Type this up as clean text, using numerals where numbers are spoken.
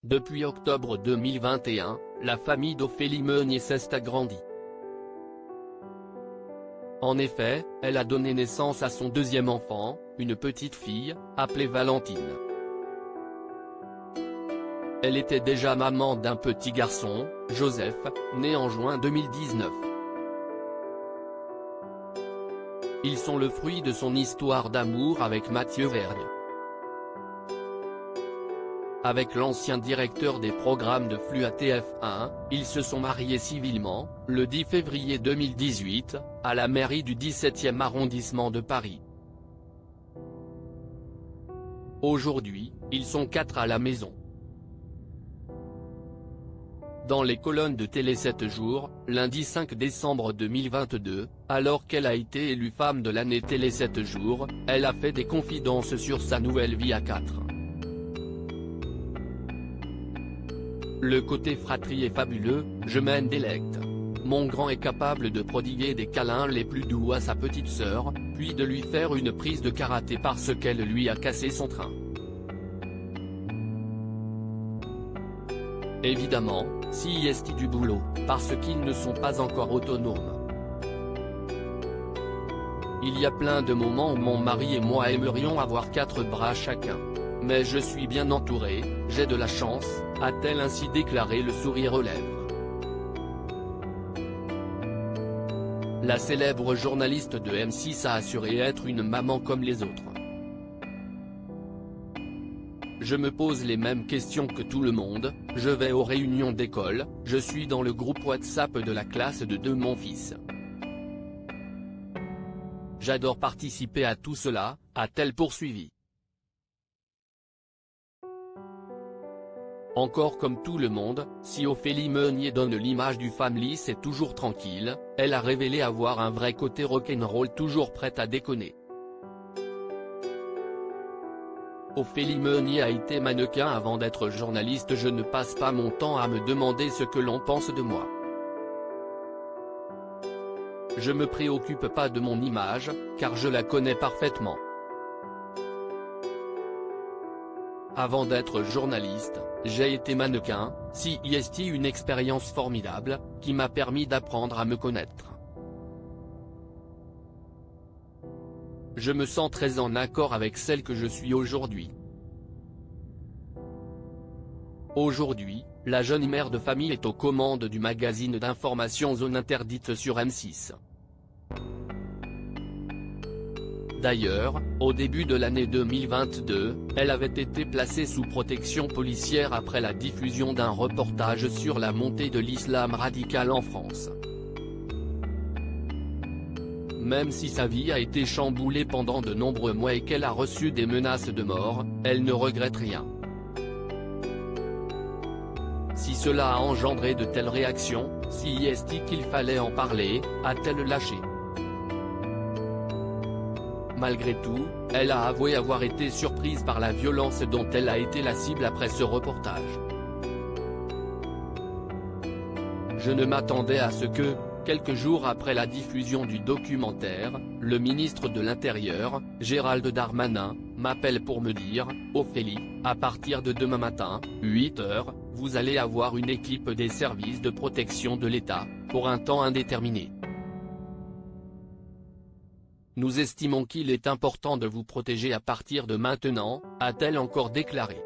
Depuis octobre 2021, la famille d'Ophélie Meunier s'est agrandie. En effet, elle a donné naissance à son deuxième enfant, une petite fille, appelée Valentine. Elle était déjà maman d'un petit garçon, Joseph, né en juin 2019. Ils sont le fruit de son histoire d'amour avec Mathieu Vergne. Avec l'ancien directeur des programmes de flux à TF1, ils se sont mariés civilement, le 10 février 2018, à la mairie du 17e arrondissement de Paris. Aujourd'hui, ils sont 4 à la maison. Dans les colonnes de Télé 7 jours, lundi 5 décembre 2022, alors qu'elle a été élue femme de l'année Télé 7 jours, elle a fait des confidences sur sa nouvelle vie à 4. Le côté fratrie est fabuleux, je m'en délecte. Mon grand est capable de prodiguer des câlins les plus doux à sa petite sœur, puis de lui faire une prise de karaté parce qu'elle lui a cassé son train. Évidemment, si est du boulot, parce qu'ils ne sont pas encore autonomes. Il y a plein de moments où mon mari et moi aimerions avoir 4 bras chacun. Mais je suis bien entouré, j'ai de la chance, a-t-elle ainsi déclaré le sourire aux lèvres. La célèbre journaliste de M6 a assuré être une maman comme les autres. Je me pose les mêmes questions que tout le monde, je vais aux réunions d'école, je suis dans le groupe WhatsApp de la classe de mon fils. J'adore participer à tout cela, a-t-elle poursuivi. Encore comme tout le monde, si Ophélie Meunier donne l'image du femme lisse et toujours tranquille, elle a révélé avoir un vrai côté rock'n'roll toujours prête à déconner. Ophélie Meunier a été mannequin avant d'être journaliste. Je ne passe pas mon temps à me demander ce que l'on pense de moi. Je me préoccupe pas de mon image, car je la connais parfaitement. Avant d'être journaliste, j'ai été mannequin, c'est une expérience formidable, qui m'a permis d'apprendre à me connaître. Je me sens très en accord avec celle que je suis aujourd'hui. Aujourd'hui, la jeune mère de famille est aux commandes du magazine d'information Zone Interdite sur M6. D'ailleurs, au début de l'année 2022, elle avait été placée sous protection policière après la diffusion d'un reportage sur la montée de l'islam radical en France. Même si sa vie a été chamboulée pendant de nombreux mois et qu'elle a reçu des menaces de mort, elle ne regrette rien. Si cela a engendré de telles réactions, si est-il qu'il fallait en parler, a-t-elle lâché? Malgré tout, elle a avoué avoir été surprise par la violence dont elle a été la cible après ce reportage. Je ne m'attendais à ce que, quelques jours après la diffusion du documentaire, le ministre de l'Intérieur, Gérald Darmanin, m'appelle pour me dire « Ophélie, à partir de demain matin, 8 h, vous allez avoir une équipe des services de protection de l'État, pour un temps indéterminé. Nous estimons qu'il est important de vous protéger à partir de maintenant », a-t-elle encore déclaré.